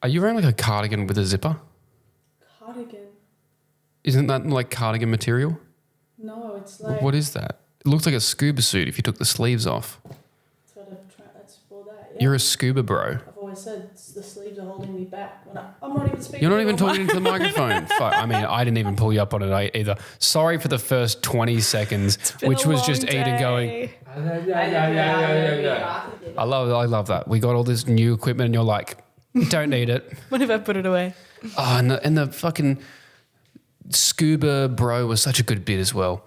Are you wearing like a cardigan with a zipper? Cardigan? Isn't that like cardigan material? No, it's like... What is that? It looks like a scuba suit if you took the sleeves off. That's for that, yeah. You're a scuba bro. I've always said the sleeves are holding me back. I'm not even speaking. You're not even talking into the microphone. Fuck, I mean, I didn't even pull you up on it either. Sorry for the first 20 seconds, which was just Edan going. I love that. We got all this new equipment and you're like, don't need it. What if I put it away? Oh, and the fucking scuba bro was such a good bit as well.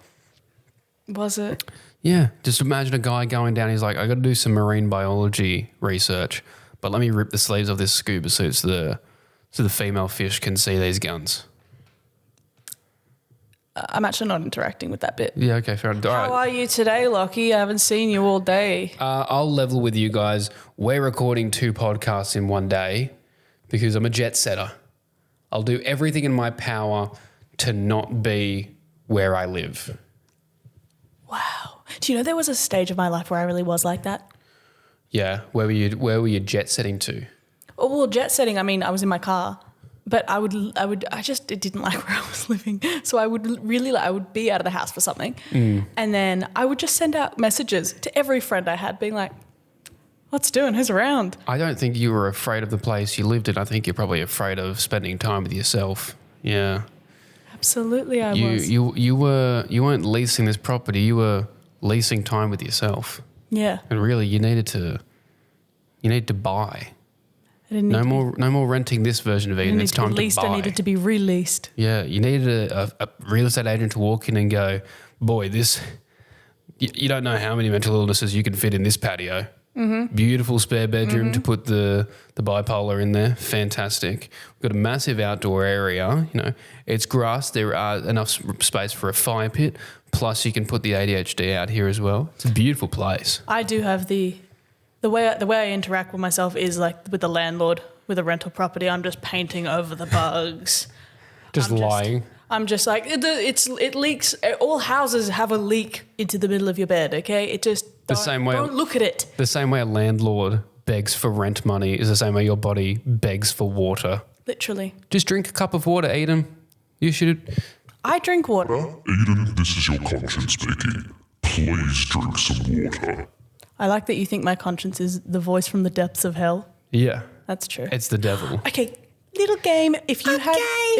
Was it? Yeah, just imagine a guy going down. He's like, I got to do some marine biology research, but let me rip the sleeves of this scuba suit so the female fish can see these guns. I'm actually not interacting with that bit. Yeah, okay, fair enough. How are you today, Lachy? I haven't seen you all day. I'll level with you guys. We're recording 2 podcasts in one day because I'm a jet setter. I'll do everything in my power to not be where I live. Wow. Do you know there was a stage of my life where I really was like that? Yeah. Where were you jet setting to? Oh, well, jet setting, I mean, I was in my car, but I just didn't like where I was living. So I would be out of the house for something. And then I would just send out messages to every friend I had being like, what's doing? Who's around? I don't think you were afraid of the place you lived in. I think you're probably afraid of spending time with yourself. Yeah. Absolutely, I was. You weren't leasing this property. You were leasing time with yourself. Yeah. And really, you needed to buy. I didn't no more renting this version of Eden. It's time to buy. I needed to be released. Yeah, you needed a real estate agent to walk in and go, boy, you don't know how many mental illnesses you can fit in this patio. Mm-hmm. Beautiful spare bedroom to put the bipolar in there. Fantastic. We've got a massive outdoor area. You know, it's grass. There are enough space for a fire pit. Plus, you can put the ADHD out here as well. It's a beautiful place. I do have the way I interact with myself is like with the landlord with a rental property. I'm just painting over the bugs. Just lying. I'm just like it leaks. All houses have a leak into the middle of your bed. Okay, it just don't look at it. The same way a landlord begs for rent money is the same way your body begs for water. Literally. Just drink a cup of water, Edan. You should. I drink water. Edan, this is your conscience speaking. Please drink some water. I like that you think my conscience is the voice from the depths of hell. Yeah. That's true. It's the devil. Okay. Little game. If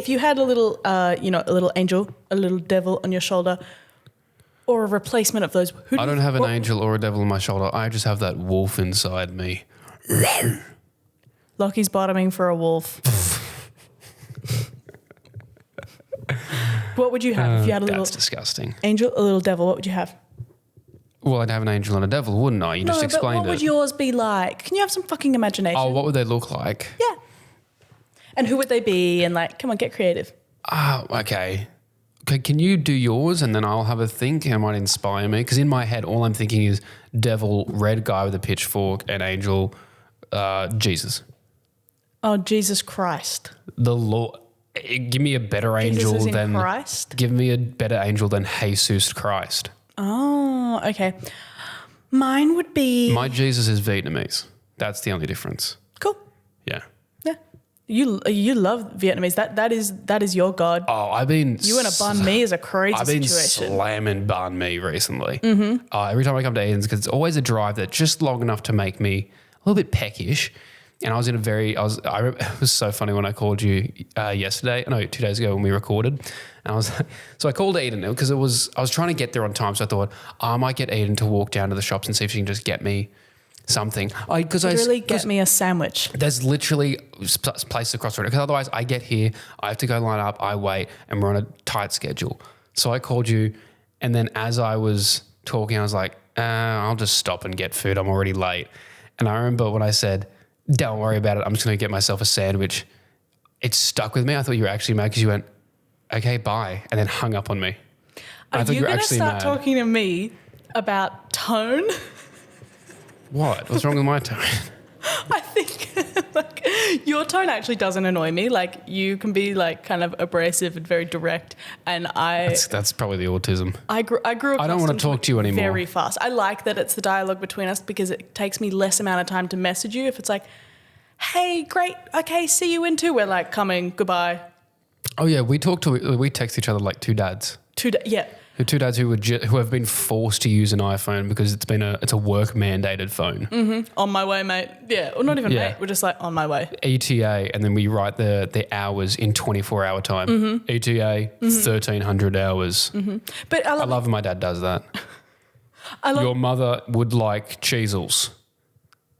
you had a little, a little angel, a little devil on your shoulder, or a replacement of those. I don't have an angel or a devil on my shoulder. I just have that wolf inside me. Lochy's bottoming for a wolf. What would you have if you had a little? That's disgusting. Angel, a little devil. What would you have? Well, I'd have an angel and a devil, wouldn't I? You just explained it. What would yours be like? Can you have some fucking imagination? Oh, what would they look like? Yeah. And who would they be? And like, come on, get creative. Oh, okay. Okay, can you do yours and then I'll have a think and it might inspire me? Because in my head, all I'm thinking is devil, red guy with a pitchfork, and angel, Jesus. Oh, Jesus Christ. The Lord. Give me a better angel than Christ? Give me a better angel than Jesus Christ. Oh, okay. Mine would be... My Jesus is Vietnamese. That's the only difference. Cool. Yeah. Yeah. You love Vietnamese. That is your god. Oh, You and a banh mi is a crazy I've been situation. slamming banh mi recently. Mm-hmm. Every time I come to Eden's, because it's always a drive that's just long enough to make me a little bit peckish. And I was it was so funny when I called you 2 days ago when we recorded. And so I called Edan because I was trying to get there on time. So I thought, I might get Edan to walk down to the shops and see if she can just get me something. Get me a sandwich. There's literally places across the road. Because otherwise I get here, I have to go line up, I wait, and we're on a tight schedule. So I called you, and then as I was talking, I was like, I'll just stop and get food. I'm already late. And I remember when I said, don't worry about it, I'm just going to get myself a sandwich. It stuck with me. I thought you were actually mad because you went, okay, bye, and then hung up on me. Are you going to start talking to me about tone? What? What's wrong with my tone? I think your tone actually doesn't annoy me. Like, you can be like kind of abrasive and very direct, and that's probably the autism. I grew I don't want to talk to you anymore. Very fast. I like that it's the dialogue between us because it takes me less amount of time to message you. If it's like, hey, great, okay, see you in 2. We're like, coming, goodbye. Oh yeah, we text each other like two dads. Yeah. Two dads who have been forced to use an iPhone because it's a work mandated phone. Mm-hmm. On my way, mate. Yeah, or not even mate. We're just like on my way. ETA, and then we write the hours in 24-hour time. Mm-hmm. ETA, 1,300 hours. Mm-hmm. But I love when my dad does that. Your mother would like cheesels.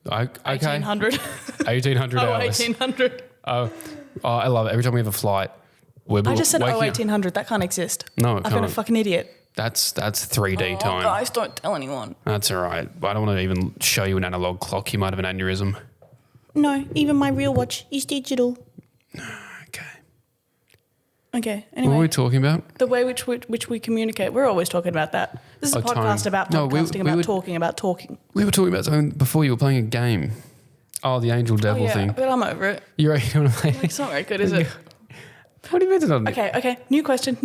Okay. 1,800. 1,800 hours. 1,800. Oh, I love it. Every time we have a flight, I just said 1,800. That can't exist. No, it I've been a can't. fucking idiot. That's 3D time. Guys, don't tell anyone. That's all right. I don't want to even show you an analog clock. You might have an aneurysm. No, even my real watch is digital. Okay. Okay, What anyway. were we talking about? The way which we communicate. We're always talking about that. This is a podcast about podcasting, about talking. We were talking about something before. You were playing a game. Oh, the angel devil thing. But I'm over it. You ready to play? It's not very good, is it? What do you mean it's not? Okay. New question.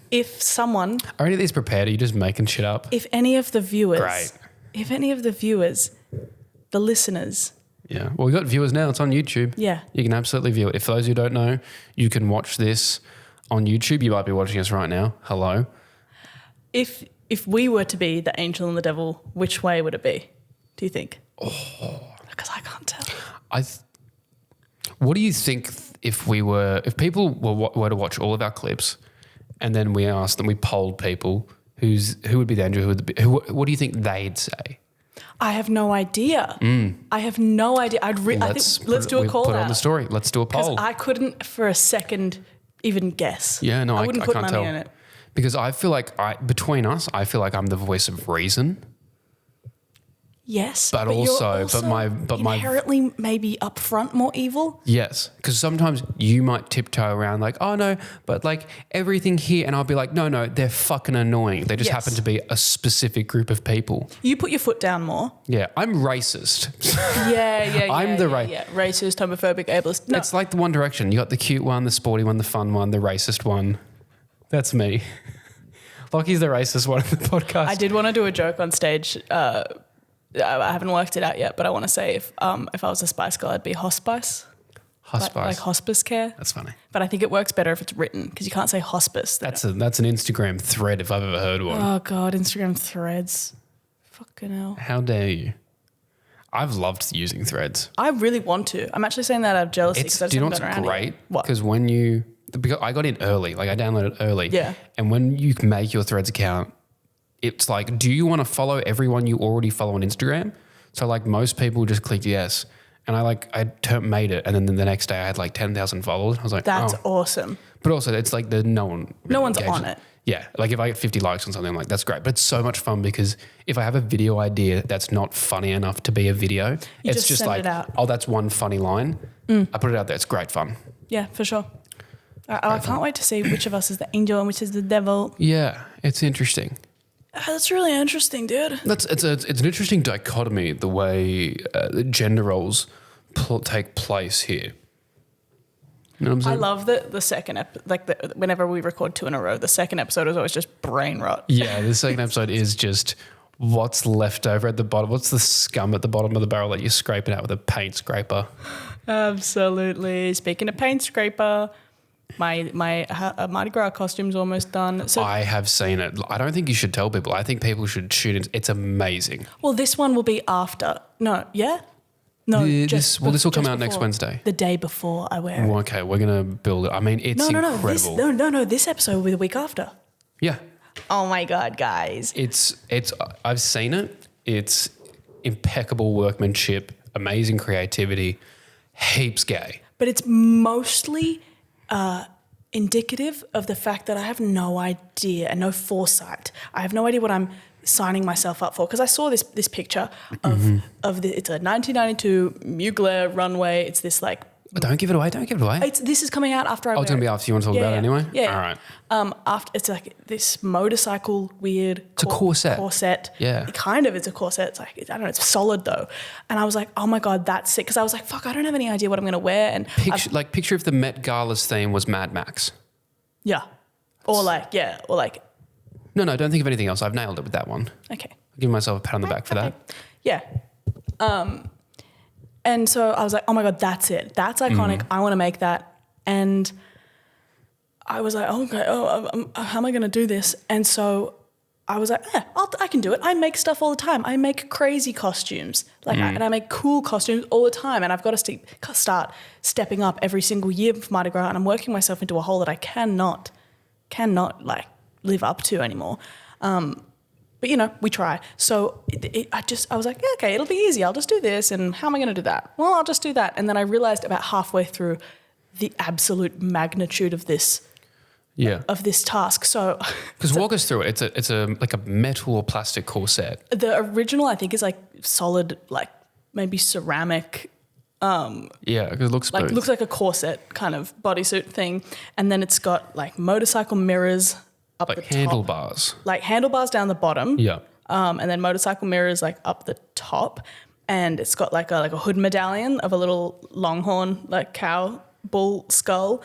If someone... Are any of these prepared? Are you just making shit up? If any of the viewers... Great. If any of the viewers, the listeners... Yeah. Well, we've got viewers now. It's on YouTube. Yeah. You can absolutely view it. If those who don't know, you can watch this on YouTube. You might be watching us right now. Hello. If we were to be the angel and the devil, which way would it be, do you think? Oh. Because I can't tell. What do you think if people were to watch all of our clips and then we asked them, we polled people who would be the angel, what do you think they'd say? I have no idea. I have no idea. I think let's do a call Put it out. on the story. Let's do a poll. Because I couldn't for a second even guess. Yeah, no, I wouldn't put can't money tell. on it. Because I feel like between us, I feel like I'm the voice of reason. Yes, But you're also my inherently maybe upfront more evil. Yes, because sometimes you might tiptoe around like, oh no, but like everything here, and I'll be like, no, they're fucking annoying. They just Yes. happen to be a specific group of people. You put your foot down more. Yeah, I'm racist. Yeah. I'm the racist, homophobic, ableist. No. It's like the One Direction. You got the cute one, the sporty one, the fun one, the racist one. That's me. Lockie's the racist one in the podcast. I did want to do a joke on stage. I haven't worked it out yet, but I want to say if I was a Spice Girl, I'd be hospice. Hospice. Like hospice care. That's funny. But I think it works better if it's written because you can't say hospice. That's an Instagram thread if I've ever heard one. Oh God, Instagram threads. Fucking hell. How dare you? I've loved using threads. I really want to. I'm actually saying that out of jealousy because I just Do you know haven't what's gotten around great? yet. What? Because I got in early, like I downloaded it early. Yeah. And when you make your Threads account, it's like, do you want to follow everyone you already follow on Instagram? So like most people just clicked yes. And I made it. And then the next day I had like 10,000 followers. I was like, That's oh. awesome. But also it's like no one. No one's engages. on it. Yeah. Like if I get 50 likes on something, I'm like, that's great. But it's so much fun because if I have a video idea that's not funny enough to be a video, it's just send like, it out. oh, that's one funny line. I put it out there. It's great fun. Yeah, for sure. I can't wait to see which of us is the angel and which is the devil. Yeah. It's interesting. That's really interesting, dude. It's an interesting dichotomy the way the gender roles take place here. You know what I'm saying? I love the second whenever we record 2 in a row, the second episode is always just brain rot. Yeah, the second episode is just what's left over at the bottom. What's the scum at the bottom of the barrel that you scrape it out with a paint scraper? Absolutely. Speaking of paint scraper, my Mardi Gras costume's almost done. So I have seen it. I don't think you should tell people. I think people should tune in. It's amazing. well, this one will be after. No, yeah? No, This will come out next before. Wednesday. The day before I wear it. Well, okay, we're going to build it. I mean, it's incredible. This episode will be the week after. Yeah. Oh my God, guys. It's I've seen it. It's impeccable workmanship, amazing creativity, heaps gay. But it's mostly indicative of the fact that I have no idea and no foresight. I have no idea what I'm signing myself up for because I saw this picture of it's a 1992 Mugler runway. It's this like Don't give it away. this is coming out after I. Oh, it's going to be after you want to talk about it anyway? Yeah. All right. After it's like this motorcycle weird. It's a corset. Corset. Yeah. It's a corset. It's like, I don't know, it's solid though. And I was like, oh my God, that's sick. Because I was like, fuck, I don't have any idea what I'm going to wear. And Picture if the Met Gala's theme was Mad Max. yeah. Or like, No, don't think of anything else. I've nailed it with that one. okay. I'll give myself a pat on the back for that. Yeah. And so I was like, oh my God, that's it. That's iconic. I want to make that. And I was like, okay, how am I going to do this? And so I was like, I can do it. I make stuff all the time. I make crazy costumes. And I make cool costumes all the time. And I've got to start stepping up every single year for Mardi Gras. And I'm working myself into a hole that I cannot like live up to anymore. But, you know, we try. So I was like, yeah, okay, it'll be easy. I'll just do this. And how am I going to do that? Well, I'll just do that. And then I realized about halfway through the absolute magnitude of this task. So because walk us through it. It's a like a metal or plastic corset. The original, I think, is like solid, like maybe ceramic. Yeah, because it looks smooth. Looks like a corset kind of bodysuit thing. And then it's got like motorcycle mirrors up like the top. handlebars. Like handlebars down the bottom. Yeah. And then motorcycle mirrors like up the top. And it's got like a hood medallion of a little longhorn, like cow bull skull.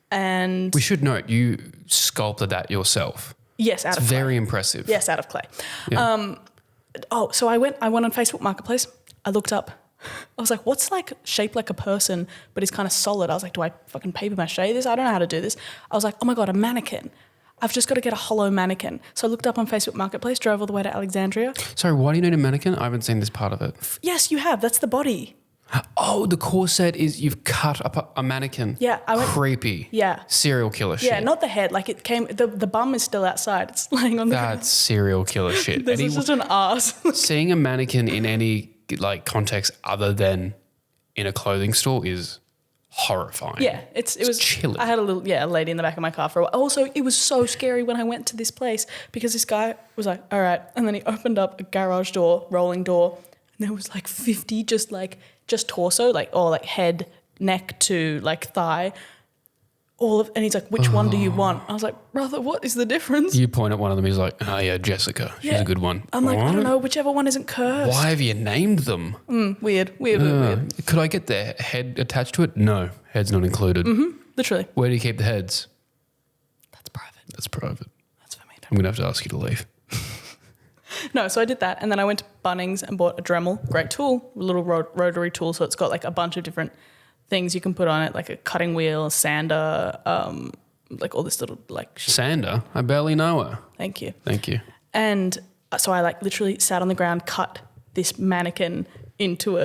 And we should note you sculpted that yourself. Yes, out of clay. Very impressive. Yes, out of clay. Yeah. So I went on Facebook Marketplace. I looked up. I was like, what's like shaped like a person, but it's kind of solid? I was like, do I fucking paper mache this? I don't know how to do this. I was like, oh my God, a mannequin. I've just got to get a hollow mannequin. So I looked up on Facebook Marketplace, drove all the way to Alexandria. Sorry, why do you need a mannequin? I haven't seen this part of it. Yes, you have. That's the body. Oh, the corset is you've cut up a mannequin. Yeah, creepy. Yeah. Serial killer shit. Yeah, not the head. Like it came, the bum is still outside. It's laying on the ground. That's serial killer shit. This is just an ass. Seeing a mannequin in any like context other than in a clothing store is horrifying. Yeah, it was chilling. I had a lady in the back of my car for a while. Also, it was so scary when I went to this place because this guy was like, all right. And then he opened up a garage door, rolling door, and there was like 50 just torso, like, or like head, neck to like thigh. And he's like, which one do you want? I was like, brother, what is the difference? You point at one of them, he's like, oh yeah, Jessica. She's a good one. I'm like, what? I don't know, whichever one isn't cursed. Why have you named them? Weird. Could I get the head attached to it? No, head's not included. Literally. Where do you keep the heads? That's private. That's private. That's for me. I'm going to have to ask you to leave. No, so I did that. And then I went to Bunnings and bought a Dremel. Great tool, a little rotary tool. So it's got like a bunch of different things you can put on it, like a cutting wheel, sander, like all this little like shit. Sander? I barely know her. Thank you. And so I like literally sat on the ground, cut this mannequin into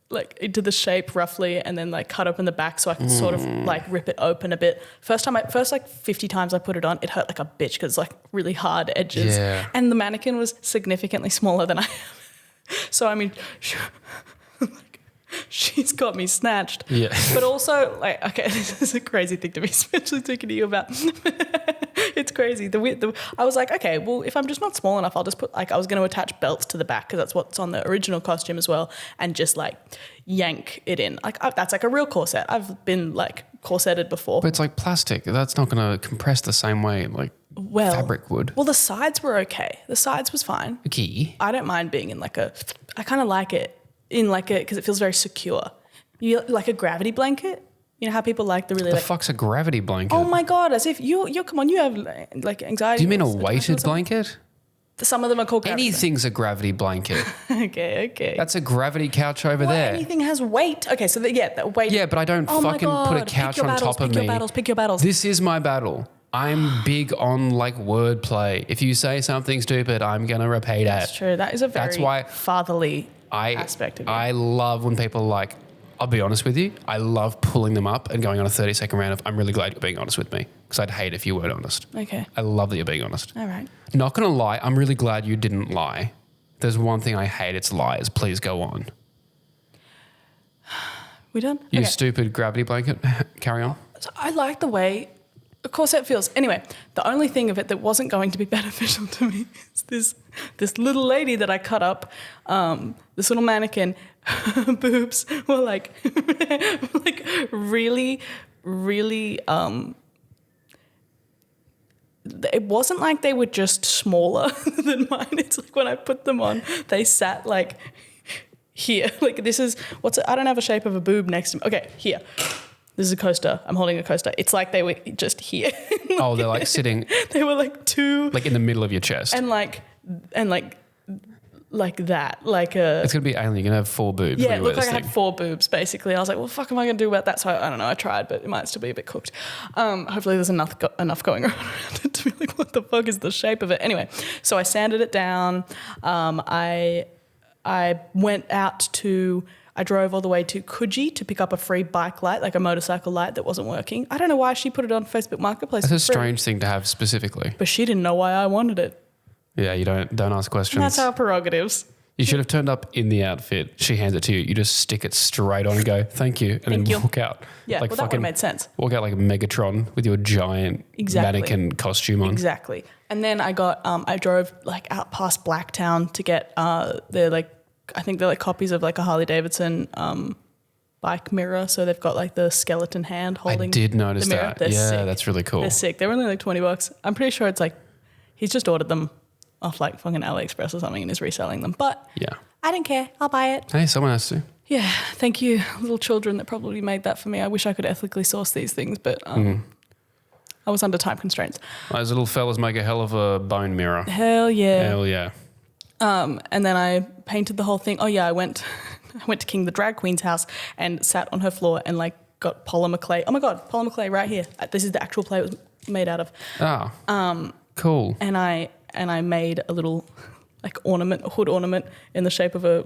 the shape roughly, and then like cut open the back so I could sort of like rip it open a bit. First like 50 times I put it on, it hurt like a bitch because it's like really hard edges. Yeah. And the mannequin was significantly smaller than I am. So I mean, she's got me snatched. Yeah. But also, like, okay, this is a crazy thing to be especially talking to you about. It's crazy. I was like, okay, well, if I'm just not small enough, I'll just put, like, I was going to attach belts to the back because that's what's on the original costume as well, and just, like, yank it in. Like, that's like a real corset. I've been, like, corseted before. But it's like plastic. That's not going to compress the same way, like, fabric would. Well, the sides were okay. The sides was fine. Okay. I don't mind being in, I kind of like it. Because it feels very secure. You like a gravity blanket? You know how people like the really... The fuck's a gravity blanket? Oh my God, as if you're come on, you have like anxiety. Do you mean a weighted blanket? Some of them are called gravity. Anything's a gravity blanket. Okay. That's a gravity couch over there. Anything has weight. Okay, so that weight. Yeah, but I don't fucking put a couch on top of me. Pick your battles. This is my battle. I'm big on like wordplay. If you say something stupid, I'm going to repeat it. That's true. That is a very fatherly... aspect of it. I love when people like, I'll be honest with you, I love pulling them up and going on a 30-second round of, I'm really glad you're being honest with me, because I'd hate if you weren't honest. Okay. I love that you're being honest. All right. Not going to lie, I'm really glad you didn't lie. There's one thing I hate, it's lies. Please go on. We done? You stupid gravity blanket. Carry on. So I like the way a corset feels. Anyway, the only thing of it that wasn't going to be beneficial to me is this little lady that I cut up, this little mannequin. Her boobs were like really, really. It wasn't like they were just smaller than mine. It's like when I put them on, they sat like here. Like this is I don't have a shape of a boob next to me. Okay, here. This is a coaster. I'm holding a coaster. It's like they were just here. Oh, they're like sitting. They were like two. Like in the middle of your chest. And like like that, like a. It's going to be alien. You're going to have 4 boobs. Yeah, it looked like I had 4 boobs, basically. I was like, what the fuck am I going to do about that? So I don't know. I tried, but it might still be a bit cooked. Hopefully there's enough going around it to be like, what the fuck is the shape of it? Anyway, so I sanded it down. I went out to... I drove all the way to Coogee to pick up a free bike light, like a motorcycle light that wasn't working. I don't know why she put it on Facebook Marketplace. That's a strange thing to have specifically. But she didn't know why I wanted it. Yeah, you don't ask questions. And that's our prerogatives. You should have turned up in the outfit. She hands it to you. You just stick it straight on and go, thank you, and then walk out. Yeah, well, that would have made sense. Walk out like a Megatron with your giant mannequin costume on. Exactly. And then I drove like out past Blacktown to get I think they're like copies of like a Harley Davidson bike mirror. So they've got like the skeleton hand holding. I did notice the mirror. that. They're sick. That's really cool. They're sick. They're only like $20. I'm pretty sure it's like he's just ordered them off like fucking AliExpress or something and is reselling them. But yeah, I don't care. I'll buy it. Hey, someone has to. Yeah, thank you, little children that probably made that for me. I wish I could ethically source these things, but I was under time constraints. Those little fellas make a hell of a bone mirror. Hell yeah. Hell yeah. And then I painted the whole thing. Oh yeah, I went to King the drag queen's house and sat on her floor and like got polymer clay. Oh my god, polymer clay right here. This is the actual clay it was made out of. Cool. And I made a little like hood ornament in the shape of a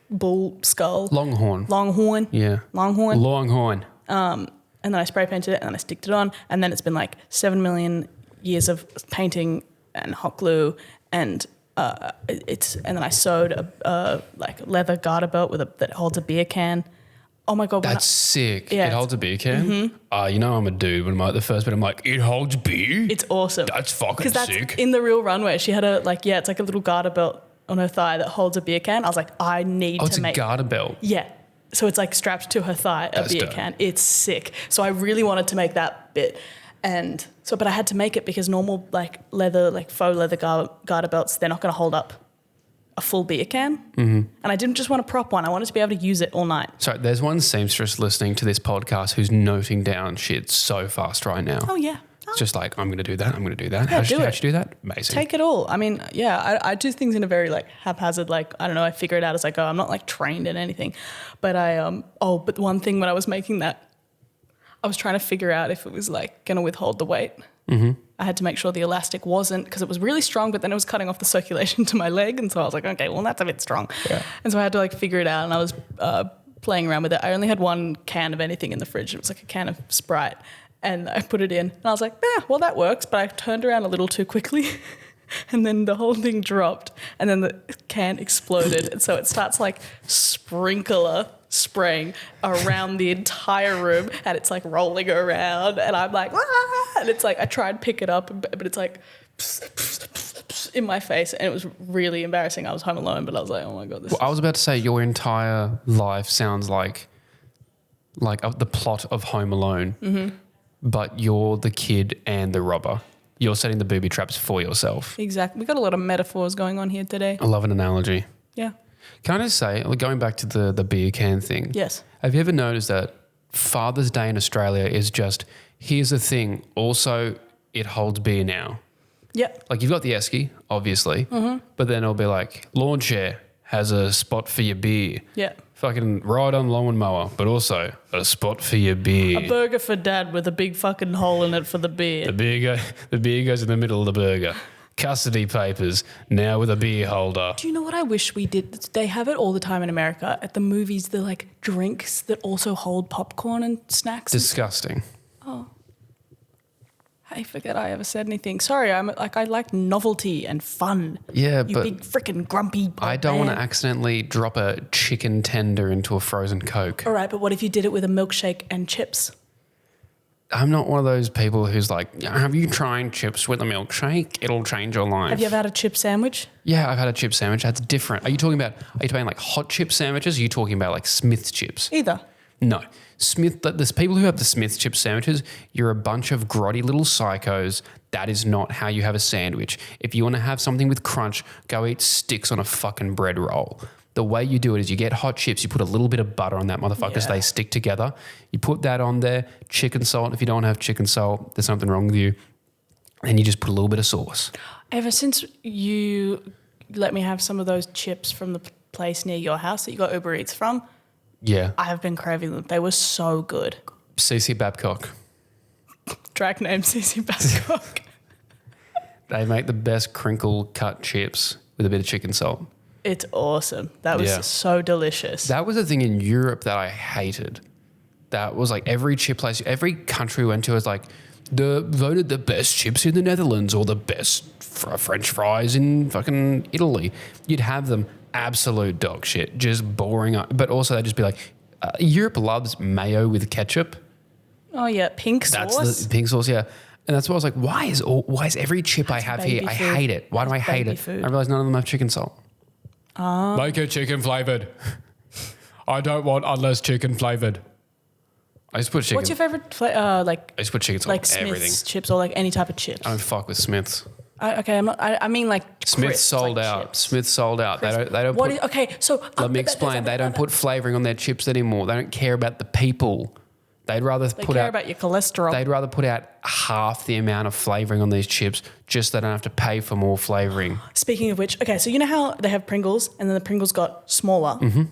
bull skull. Longhorn. Yeah. Longhorn. And then I spray painted it and then I sticked it on, and then it's been like 7 million years of painting and hot glue and and then I sewed a like leather garter belt that holds a beer can. Oh my god, that's sick! Yeah, it holds a beer can. Mm-hmm. You know I'm a dude when I'm at the first bit. I'm like, it holds beer. It's awesome. That's fucking sick. In the real runway, she had it's like a little garter belt on her thigh that holds a beer can. I was like, I need to make. It's a garter belt. Yeah, so it's like strapped to her thigh, a beer can. It's sick. So I really wanted to make that bit. And so, but I had to make it because normal like leather, like faux leather garter belts, they're not going to hold up a full beer can. Mm-hmm. And I didn't just want to prop one. I wanted to be able to use it all night. So there's one seamstress listening to this podcast who's noting down shit so fast right now. Oh, yeah. It's just like, I'm going to do that. I'm going to do that. Yeah, how'd you do that? Amazing. Take it all. I mean, yeah, I do things in a very like haphazard, like, I don't know, I figure it out as I go. I'm not like trained in anything. But but one thing when I was making that, I was trying to figure out if it was like going to withhold the weight. Mm-hmm. I had to make sure the elastic wasn't, because it was really strong, but then it was cutting off the circulation to my leg. And so I was like, okay, well, that's a bit strong. Yeah. And so I had to like figure it out, and I was playing around with it. I only had one can of anything in the fridge. It was like a can of Sprite, and I put it in and I was like, well, that works. But I turned around a little too quickly and then the whole thing dropped, and then the can exploded. And so it starts like sprinkler spraying around the entire room, and it's like rolling around, and I'm like, ah! And it's like I tried to pick it up, but it's like in my face, and it was really embarrassing. I was home alone, but I was like, oh my god, I was about to say your entire life sounds like the plot of Home Alone, mm-hmm. but you're the kid and the robber. You're setting the booby traps for yourself. Exactly. We got a lot of metaphors going on here today. I love an analogy. Yeah. Can I just say, going back to the beer can thing? Yes. Have you ever noticed that Father's Day in Australia is just, here's the thing, also it holds beer now? Yeah. Like you've got the esky, obviously, mm-hmm. but then it'll be like, lawn chair has a spot for your beer. Yeah. Fucking ride on lawnmower, but also a spot for your beer. A burger for dad with a big fucking hole in it for the beer. The beer goes in the middle of the burger. Custody papers, now with a beer holder. Do you know what I wish we did? They have it all the time in America. At the movies, they're like drinks that also hold popcorn and snacks. Disgusting. Oh. I forget I ever said anything. Sorry, I like novelty and fun. Yeah, you but big freaking grumpy. I don't want to accidentally drop a chicken tender into a frozen Coke. All right, but what if you did it with a milkshake and chips? I'm not one of those people who's like, have you tried chips with a milkshake? It'll change your life. Have you ever had a chip sandwich? Yeah, I've had a chip sandwich. That's different. Are you talking like hot chip sandwiches? Or are you talking about like Smith's chips? Either. No. There's people who have the Smith's chip sandwiches. You're a bunch of grotty little psychos. That is not how you have a sandwich. If you want to have something with crunch, go eat sticks on a fucking bread roll. The way you do it is you get hot chips, you put a little bit of butter on that motherfucker so they stick together. You put that on there, chicken salt. If you don't have chicken salt, there's something wrong with you. And you just put a little bit of sauce. Ever since you let me have some of those chips from the place near your house that you got Uber Eats from. Yeah. I have been craving them. They were so good. CC Babcock. Drag name CC Babcock. They make the best crinkle cut chips with a bit of chicken salt. It's awesome. That was so delicious. That was a thing in Europe that I hated. That was like every chip place, every country we went to was like voted the best chips in the Netherlands or the best French fries in fucking Italy. You'd have them absolute dog shit, just boring. But also they'd just be like, Europe loves mayo with ketchup. Oh yeah, pink sauce. That's the pink sauce, yeah. And that's why I was like, why is every chip I have here, I hate it. Why do I hate it? I realize none of them have chicken salt. Make it chicken flavoured. I don't want unless chicken flavoured. I just put chicken. What's your favourite flavor? I just put chicken salt like on Smith's everything. chips or like any type of chips. I don't fuck with Smith's. Okay, I'm not. I mean like Smith's crisps, sold like out. chips. Smith's sold out. They don't What put, is, okay, so let me explain. They don't put flavouring on their chips anymore. They don't care about the people. They'd rather They put care out about your cholesterol. They'd rather put out half the amount of flavouring on these chips just so they don't have to pay for more flavouring. Speaking of which, okay, so you know how they have Pringles and then the Pringles got smaller? Mm-hmm.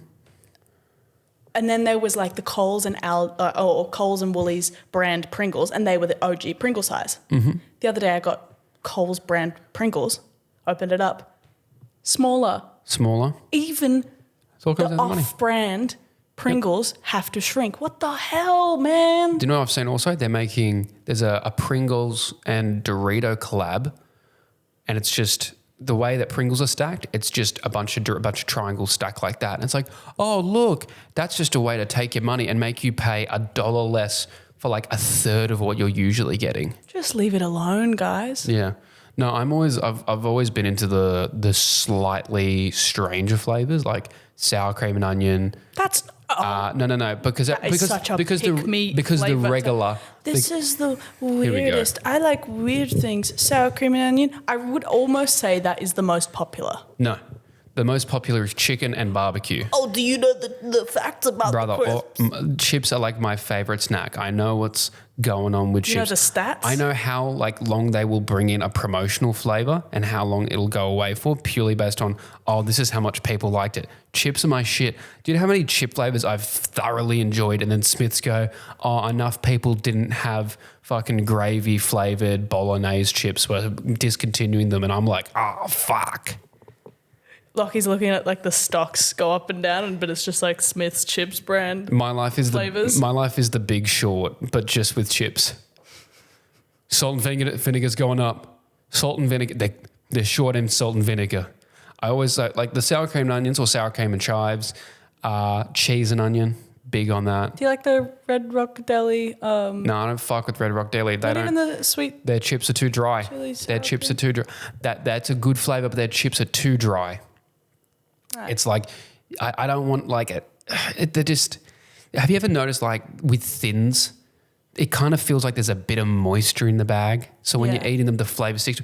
And then there was like the Coles and Coles and Woolies brand Pringles, and they were the OG Pringle size. Mm-hmm. The other day I got Coles brand Pringles, opened it up, smaller. Smaller? Even It's all comes the down to money. off-brand Pringles have to shrink. What the hell, man? Do you know what I've seen also? There's a Pringles and Dorito collab, and it's just the way that Pringles are stacked, it's just a bunch of triangles stacked like that. And it's like, oh, look, that's just a way to take your money and make you pay $1 less for like a third of what you're usually getting. Just leave it alone, guys. Yeah. No, I've always been into the slightly stranger flavors like sour cream and onion. That's No, because such a because pick-me the flavour. regular. This is the we go. weirdest. I like weird things. Sour cream and onion. I would almost say that is the most popular. No, the most popular is chicken and barbecue. Oh, do you know the facts about Brother, the crisps? chips are like my favorite snack. I know what's going on with You know chips. the stats? I know how like long they will bring in a promotional flavor and how long it'll go away for, purely based on, oh, this is how much people liked it. Chips are my shit. Do you know how many chip flavors I've thoroughly enjoyed, and then Smiths go, oh, enough people didn't have fucking gravy flavored bolognese chips, we're discontinuing them, and I'm like, oh fuck. Lockie's looking at like the stocks go up and down, but it's just like Smith's chips brand. My life is Flavours? my life is the Big Short, but just with chips. Salt and vinegar's going up. Salt and vinegar, they're short end salt and vinegar. I always like the sour cream and onions or sour cream and chives, cheese and onion. Big on that. Do you like the Red Rock Deli? No, I don't fuck with Red Rock Deli. They Not even don't. the sweet. Their chips are too dry. Chili Their sour chips are too dry. That's a good flavor, but their chips are too dry. Right. It's like I don't want like it. They're just. Have you ever noticed like with thins, it kind of feels like there's a bit of moisture in the bag. So when Yeah. you're eating them, the flavor sticks.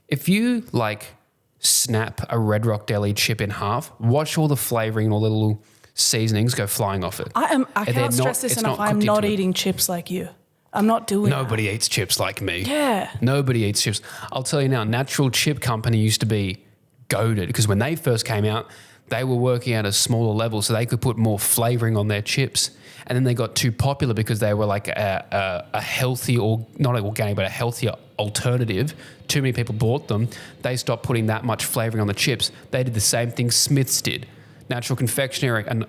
If you like snap a Red Rock Deli chip in half, watch all the flavoring and all the little seasonings go flying off it. I they're can't stress not- this it's enough. not I'm cooked not into it. eating chips like you. I'm not doing Nobody eats chips like me. that. Yeah. Nobody eats chips. I'll tell you now, Natural Chip Company used to be goated because when they first came out, they were working at a smaller level so they could put more flavoring on their chips. And then they got too popular because they were like a healthy, or not organic, but a healthier alternative. Too many people bought them. They stopped putting that much flavoring on the chips. They did the same thing Smith's did. Natural Confectionery and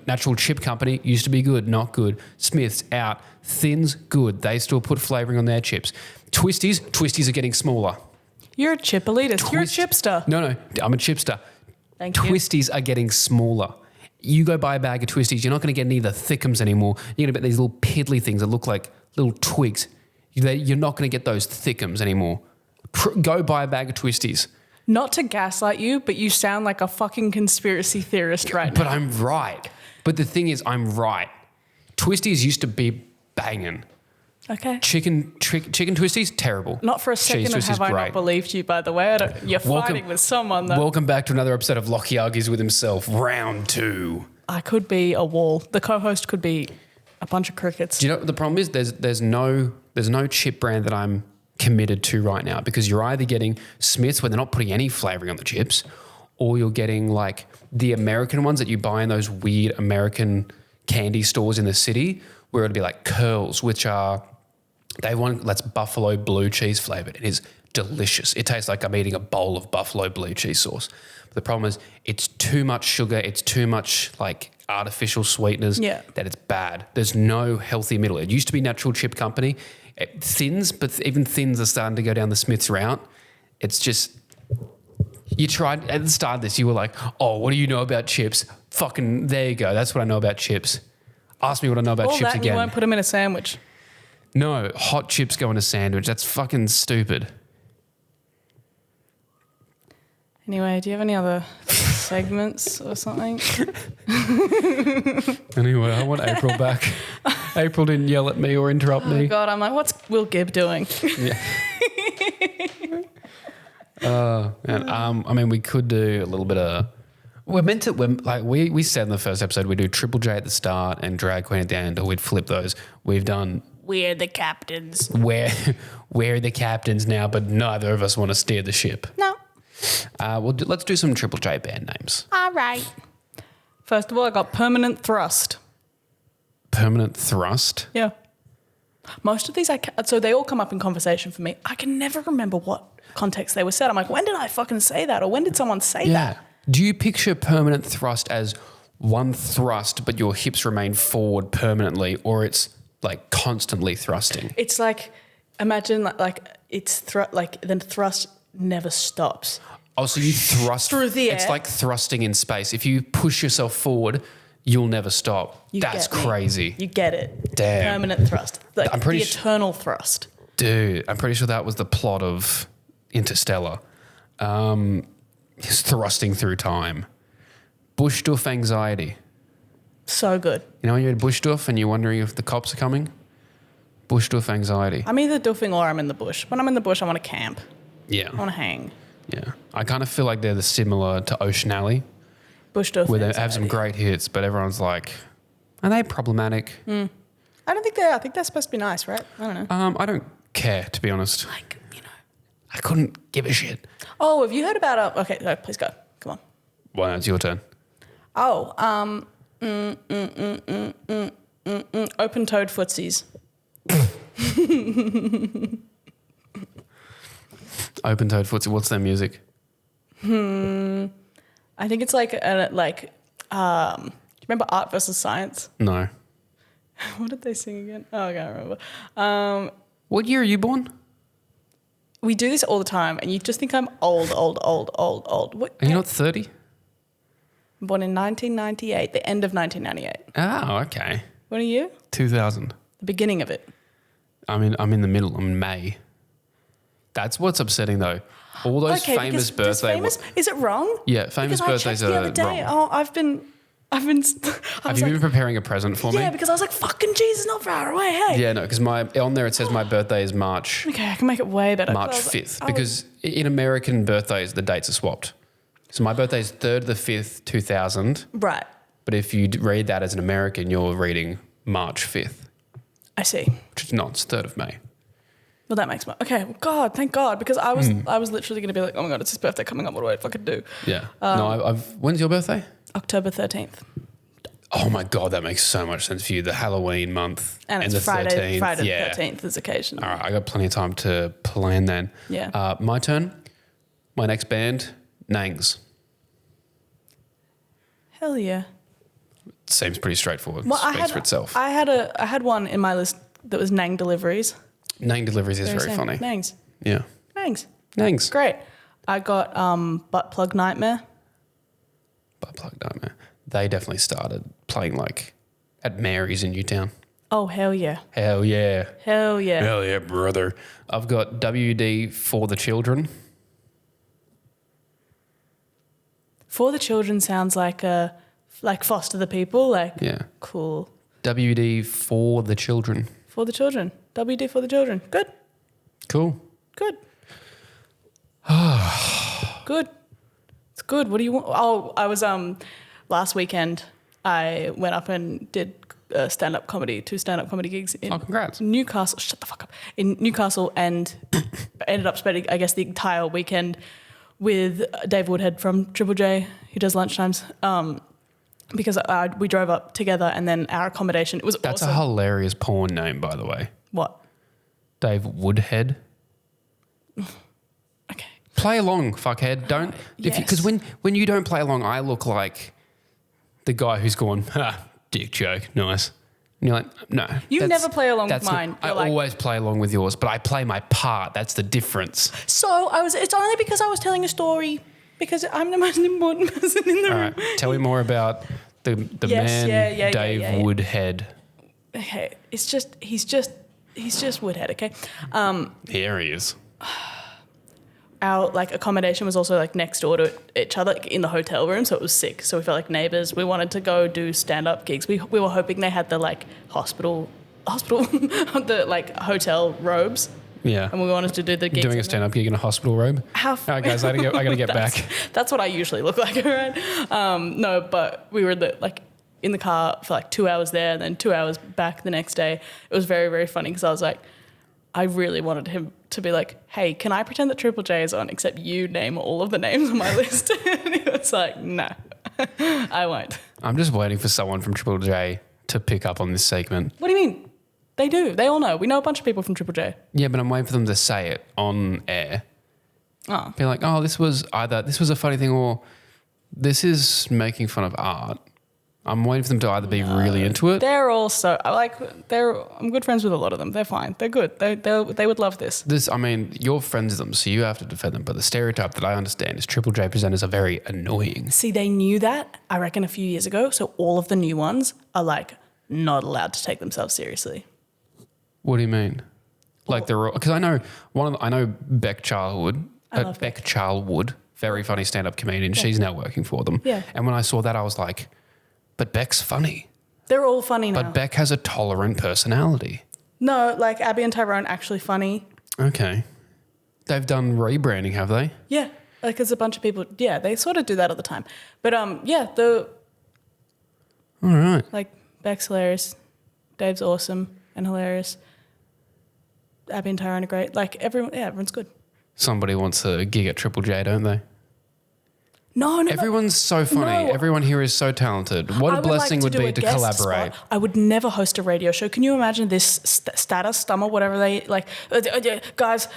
Natural Chip Company used to be good, not good. Smith's out. Thins, good. They still put flavoring on their chips. Twisties are getting smaller. You're a chip elitist. You're a chipster. No, I'm a chipster. Thank you. Twisties are getting smaller. You go buy a bag of Twisties, you're not going to get any of the thickums anymore. You're going to get these little piddly things that look like little twigs. You're not going to get those thickums anymore. Go buy a bag of Twisties. Not to gaslight you, but you sound like a fucking conspiracy theorist right now. But I'm right. But the thing is, I'm right. Twisties used to be banging. Okay. Chicken Twisties, terrible. Not for a second Cheese Twisties, have I great. not believed you, by the way. You're fighting with someone, though. Welcome back to another episode of Lachy Argues with Himself, round 2. I could be a wall. The co-host could be a bunch of crickets. Do you know what the problem is? There's no chip brand that I'm committed to right now because you're either getting Smith's where they're not putting any flavouring on the chips, or you're getting like the American ones that you buy in those weird American candy stores in the city, where it'd be like curls, which are that's buffalo blue cheese flavored. It is delicious. It tastes like I'm eating a bowl of buffalo blue cheese sauce. But the problem is it's too much sugar. It's too much like artificial sweeteners that it's bad. There's no healthy middle. It used to be Natural Chip Company. It thins, but even thins are starting to go down the Smiths route. It's just, you tried, at the start of this, you were like, oh, what do you know about chips? Fucking, there you go. That's what I know about chips. Ask me what I know about All chips that, again. You won't put them in a sandwich. No, hot chips go in a sandwich. That's fucking stupid. Anyway, do you have any other segments or something? Anyway, I want April back. April didn't yell at me or interrupt me. Oh, God, I'm like, what's Will Gibb doing? Yeah. I mean, we could do a little bit of. We said in the first episode we do Triple J at the start and Drag Queen at the end, or we'd flip those. We've done. We're the captains. We're the captains now, but neither of us want to steer the ship. No. Let's do some Triple J band names. All right. First of all, I got Permanent Thrust. Permanent Thrust? Yeah. Most of these, so they all come up in conversation for me. I can never remember what context they were said. I'm like, when did I fucking say that? Or when did someone say that? Do you picture Permanent Thrust as one thrust, but your hips remain forward permanently, or it's like constantly thrusting? It's like, imagine then thrust never stops. Oh, so you thrust through the air. It's like thrusting in space. If you push yourself forward, you'll never stop. That's crazy. You get it. Damn. Permanent thrust. Like I'm pretty eternal thrust. Dude, I'm pretty sure that was the plot of Interstellar. He's thrusting through time. Bushduff anxiety. So good. You know when you're at Bushduff and you're wondering if the cops are coming? Bushduff anxiety. I'm either doofing or I'm in the bush. When I'm in the bush, I want to camp. Yeah. I want to hang. Yeah. I kind of feel like they're similar to Ocean Alley. Bushduff where they have some great hits, but everyone's like, are they problematic? I don't think they are. I think they're supposed to be nice, right? I don't know. I don't care, to be honest. Like, you know. I couldn't give a shit. Oh, have you heard about okay, no, please go. Come on. Well, it's your turn. Oh, open-toed footsies. Open-toed footsie. What's their music? I think it's like you remember Art versus Science? No. What did they sing again? Oh, I can't remember. What year are you born? We do this all the time, and you just think I'm old. What? Are you not 30? Born in 1998, the end of 1998. Oh, okay. What are you? 2000. The beginning of it. I'm in the middle. I'm in May. That's what's upsetting, though. All those famous birthdays. Is it wrong? Yeah, famous because birthdays I checked the other are day. wrong. Oh, Have you been preparing a present for me? Yeah, because I was like, fucking Jesus, not far away, hey. Yeah, no, because on there it says my birthday is March. Okay, I can make it way better. March 5th. Because in American birthdays, the dates are swapped. So my birthday is 3rd to the 5th, 2000. Right. But if you read that as an American, you're reading March 5th. I see. Which is not, it's 3rd of May. Well, that makes okay. Well, God, thank God, because I was literally going to be like, oh my God, it's his birthday coming up. What do I fucking do? Yeah. When's your birthday? October 13th. Oh my God, that makes so much sense for you. The Halloween month and it's the Friday 13th. Friday the 13th is occasion. All right, I got plenty of time to plan then. Yeah. My turn. My next band, Nangs. Hell yeah. Seems pretty straightforward. Well, Speaks for itself. I had one in my list that was Nang Deliveries. Nang Deliveries is very funny. Nangs. Yeah. Nangs. Great. I got Butt Plug Nightmare. Butt Plug Nightmare. They definitely started playing like at Mary's in Newtown. Oh, hell yeah. Hell yeah. Hell yeah. Hell yeah, brother. I've got WD For the Children. For the Children sounds like Foster the People. Yeah. Cool. WD For the Children. For the Children. WD For the Children. Good. Cool. Good. Good. It's good. What do you want? Oh, I was last weekend I went up and did two stand-up comedy gigs in congrats. Newcastle. Shut the fuck up. In Newcastle, and ended up spending, I guess, the entire weekend with Dave Woodhead from Triple J, who does lunchtimes, because we drove up together, and then our accommodation, it was That's awesome. a hilarious porn name, by the way. What? Dave Woodhead. Okay. Play along, fuckhead. Don't, because Yes. when you don't play along, I look like the guy who's going, dick joke, nice. And you're like, no. You that's- never play along with that's not- mine. I You're like- always play along with yours, but I play my part. That's the difference. So it's only because I was telling a story, because I'm the most important person in the All room. right, tell me more about the Yes, man, Dave yeah. Woodhead. Okay, he's just Woodhead. Okay, Here he is. our like accommodation was also like next door to each other, like, in the hotel room, so it was sick. So we felt like neighbours. We wanted to go do stand-up gigs. We were hoping they had the like hospital, the like hotel robes, Yeah. and we wanted to do the gigs. Doing a in there. stand-up gig in a hospital robe. How? All right, guys, I gotta get back. That's what I usually look like, right? No, but we were in the car for like 2 hours there, and then 2 hours back the next day. It was very, very funny because I was like, I really wanted him to be like, hey, can I pretend that Triple J is on, except you name all of the names on my list? And he was like, no, I won't. I'm just waiting for someone from Triple J to pick up on this segment. What do you mean? They do. They all know. We know a bunch of people from Triple J. Yeah, but I'm waiting for them to say it on air. Oh. Be like, oh, this was a funny thing, or this is making fun of art. I'm waiting for them to either be really into it. They're also I'm good friends with a lot of them. They're fine. They're good. They would love this. You're friends with them, so you have to defend them. But the stereotype that I understand is Triple J presenters are very annoying. See, they knew that, I reckon, a few years ago. So all of the new ones are like not allowed to take themselves seriously. What do you mean? Like because I know Beck Charlwood. I love Beck Charlwood, very funny stand-up comedian. Yeah. She's now working for them. Yeah. And when I saw that, I was like, but Beck's funny. They're all funny now. But Beck has a tolerant personality. No, like Abby and Tyrone actually funny. Okay. They've done rebranding, have they? Yeah, like there's a bunch of people. Yeah, they sort of do that all the time. But All right. like Beck's hilarious, Dave's awesome and hilarious. Abby and Tyrone are great. Like everyone's good. Somebody wants a gig at Triple J, don't they? No. Everyone's so funny. No. Everyone here is so talented. What a blessing would be to guest collaborate. spot. I would never host a radio show. Can you imagine this status, Stummer, whatever they like? Guys,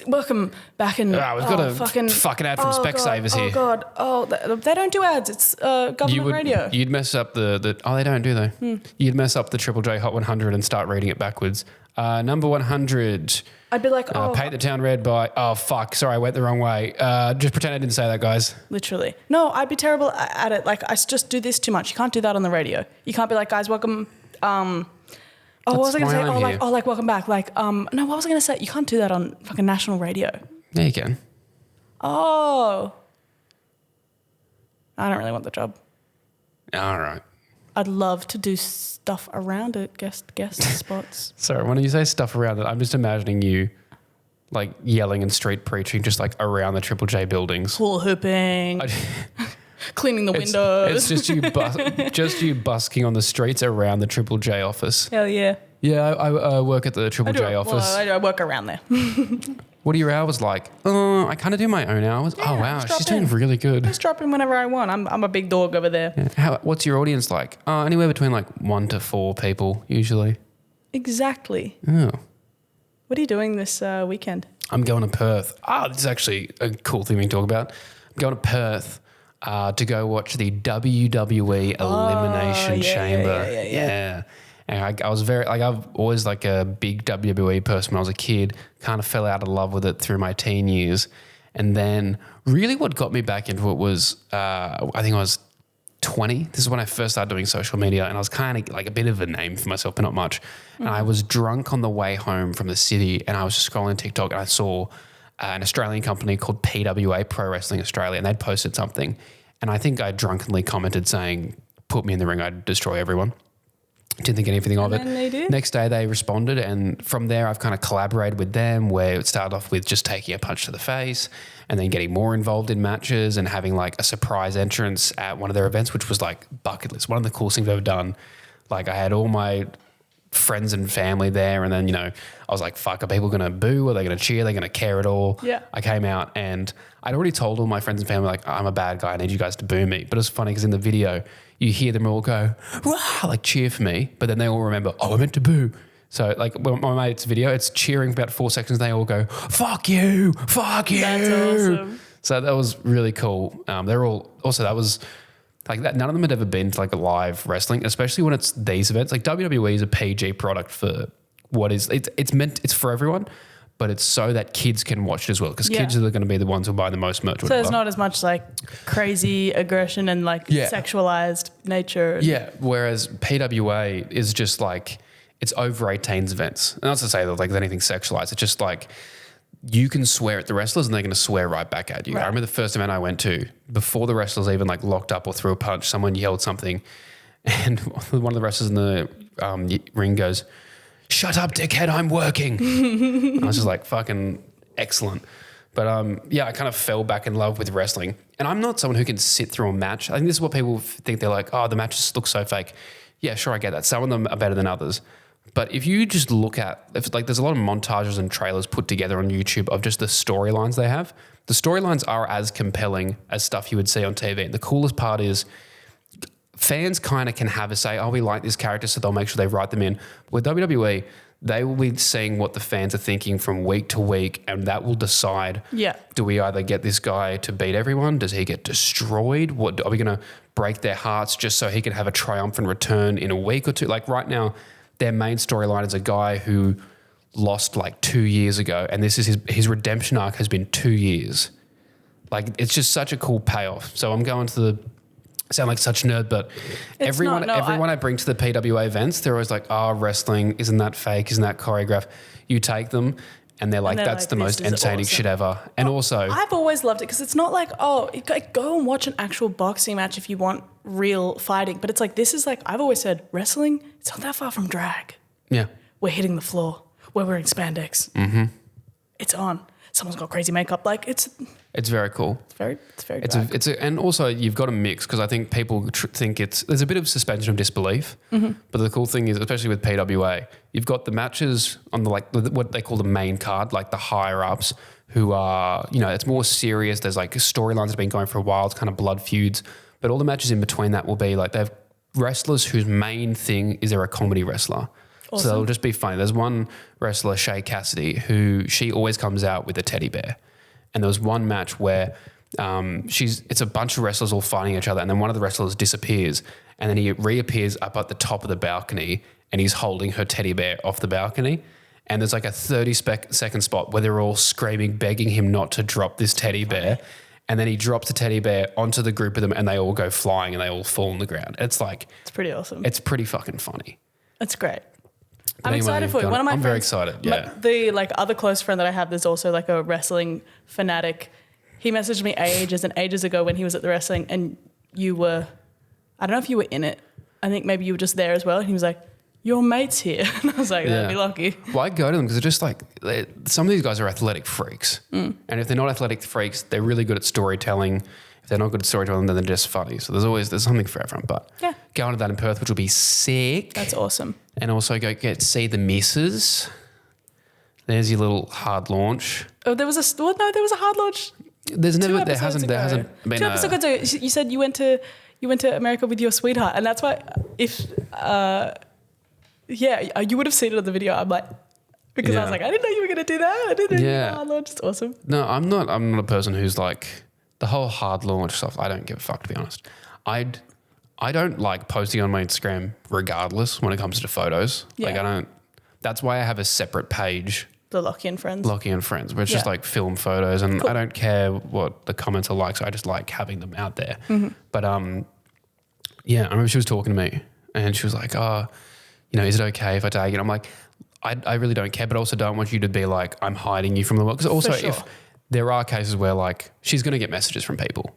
welcome back in. We've got a fucking ad from Specsavers here. Oh God! Oh, they don't do ads. It's government radio. You'd mess up the they don't, do they? You'd mess up the Triple J Hot 100 and start reading it backwards. Number 100. I'd be like, Paint the town red by. Oh fuck! Sorry, I went the wrong way. Just pretend I didn't say that, guys. literally. No, I'd be terrible at it. Like, I just do this too much. You can't do that on the radio. You can't be like, guys, welcome. What was I going to say? why I'm here. Like, welcome back. Like, no, what was I going to say? You can't do that on fucking national radio. Yeah, you can. Oh. I don't really want the job. All right. I'd love to do stuff around it, guest spots. Sorry, when you say stuff around it, I'm just imagining you like yelling and street preaching just like around the Triple J buildings. Pool hooping, cleaning the windows. It's just you busking on the streets around the Triple J office. Hell yeah. Yeah, I work at the Triple J office. Well, I work around there. What are your hours like? I kind of do my own hours. Yeah, Oh wow, just drop she's doing in. really good. Just drop in whenever I want. I'm a big dog over there. Yeah. What's your audience like? Anywhere between like 1 to 4 people usually. Exactly. Oh. What are you doing this weekend? I'm going to Perth. This is actually a cool thing we can talk about. I'm going to Perth to go watch the WWE Elimination Chamber. Yeah. And I was I've always like a big WWE person when I was a kid, kind of fell out of love with it through my teen years. And then really what got me back into it was, I think I was 20. This is when I first started doing social media and I was kind of like a bit of a name for myself, but not much. And I was drunk on the way home from the city and I was just scrolling TikTok and I saw an Australian company called PWA, Pro Wrestling Australia, and they'd posted something. And I think I drunkenly commented saying, put me in the ring, I'd destroy everyone. Didn't think anything of it. And they did? Next day they responded and from there I've kind of collaborated with them where it started off with just taking a punch to the face and then getting more involved in matches and having like a surprise entrance at one of their events, which was like bucket list. One of the coolest things I've ever done. Like I had all my friends and family there. And then, I was like, fuck, are people going to boo? Are they going to cheer? Are they going to care at all? Yeah. I came out and I'd already told all my friends and family, like, I'm a bad guy. I need you guys to boo me. But it's funny because in the video, you hear them all go, wah, like cheer for me. But then they all remember, oh, I meant to boo. So like when my mate's video, it's cheering for about 4 seconds. They all go, fuck you, fuck you. That's awesome. So that was really cool. They're all, also that was like that. None of them had ever been to like a live wrestling, especially when it's these events. Like WWE is a PG product for what is, it's for everyone, but it's so that kids can watch it as well. Because kids are going to be the ones who buy the most merch. So there's not as much like crazy aggression and like sexualized nature. Yeah. Whereas PWA is just like, it's over 18s events. And not to say that like there's anything sexualized. It's just like you can swear at the wrestlers and they're going to swear right back at you. Right. I remember the first event I went to, before the wrestlers even like locked up or threw a punch, someone yelled something and one of the wrestlers in the ring goes, shut up, dickhead, I'm working. And I was just like, fucking excellent. But I kind of fell back in love with wrestling. And I'm not someone who can sit through a match. I think this is what people think. They're like, oh, the matches look so fake. Yeah, sure, I get that. Some of them are better than others. But if you just look at, there's a lot of montages and trailers put together on YouTube of just the storylines they have. The storylines are as compelling as stuff you would see on TV. And the coolest part is fans kind of can have a say, oh, we like this character, so they'll make sure they write them in. With WWE, they will be seeing what the fans are thinking from week to week, and that will decide, do we either get this guy to beat everyone? Does he get destroyed? What are we going to break their hearts just so he can have a triumphant return in a week or two? Like right now, their main storyline is a guy who lost like 2 years ago, and this is his redemption arc has been 2 years. Like it's just such a cool payoff. So I'm going to the sound like such a nerd, but everyone I bring to the PWA events, they're always like, oh, wrestling, isn't that fake? Isn't that choreographed? You take them and they're like, that's like, the most entertaining shit ever. And also, I've always loved it because it's not like, oh, go and watch an actual boxing match if you want real fighting. But it's like, this is like, I've always said, wrestling, it's not that far from drag. Yeah. We're hitting the floor. We're wearing spandex. Mm-hmm. It's on. Someone's got crazy makeup. Like it's very cool. It's very drag. And also you've got to mix because I think people think there's a bit of suspension of disbelief. Mm-hmm. But the cool thing is, especially with PWA, you've got the matches on the like what they call the main card, like the higher ups who are, it's more serious. There's like storylines that have been going for a while. It's kind of blood feuds. But all the matches in between that will be like they have wrestlers whose main thing is they're a comedy wrestler. Awesome. So it'll just be funny. There's one wrestler, Shay Cassidy, who she always comes out with a teddy bear. And there was one match where it's a bunch of wrestlers all fighting each other, and then one of the wrestlers disappears, and then he reappears up at the top of the balcony, and he's holding her teddy bear off the balcony. And there's like a 30-second spot where they're all screaming, begging him not to drop this teddy bear. And then he drops the teddy bear onto the group of them, and they all go flying, and they all fall on the ground. It's pretty awesome. It's pretty fucking funny. That's great. I'm excited for you. One of my friends, very excited. Yeah. The like other close friend that I have, there's also like a wrestling fanatic. He messaged me ages ago when he was at the wrestling, and I don't know if you were in it. I think maybe you were just there as well. And he was like, your mate's here. And I was like, that'd be lucky. Well, I go to them because they're just like, some of these guys are athletic freaks. And if they're not athletic freaks, they're really good at storytelling. If they're not good at storytelling, then they're just funny. So there's something for everyone. But going to that in Perth, which will be sick. That's awesome. And also go get to see the missus. There's your little hard launch. Oh, there was a hard launch. There hasn't been 2 episodes ago. You said you went to America with your sweetheart, and that's why you would have seen it on the video. I'm like, because I was like, I didn't know you were going to do that. I didn't know hard launch. It's awesome. No, I'm not a person who's like the whole hard launch stuff. I don't give a fuck, to be honest. I don't like posting on my Instagram regardless when it comes to photos. Yeah. Like I don't. That's why I have a separate page. The Lachy and Friends. Lachy and Friends, where it's just like film photos, and I don't care what the comments are like. So I just like having them out there. Mm-hmm. But I remember she was talking to me, and she was like, "Oh, is it okay if I tag it?" I'm like, I really don't care, but also don't want you to be like, I'm hiding you from the world. Because also, if there are cases where like she's going to get messages from people,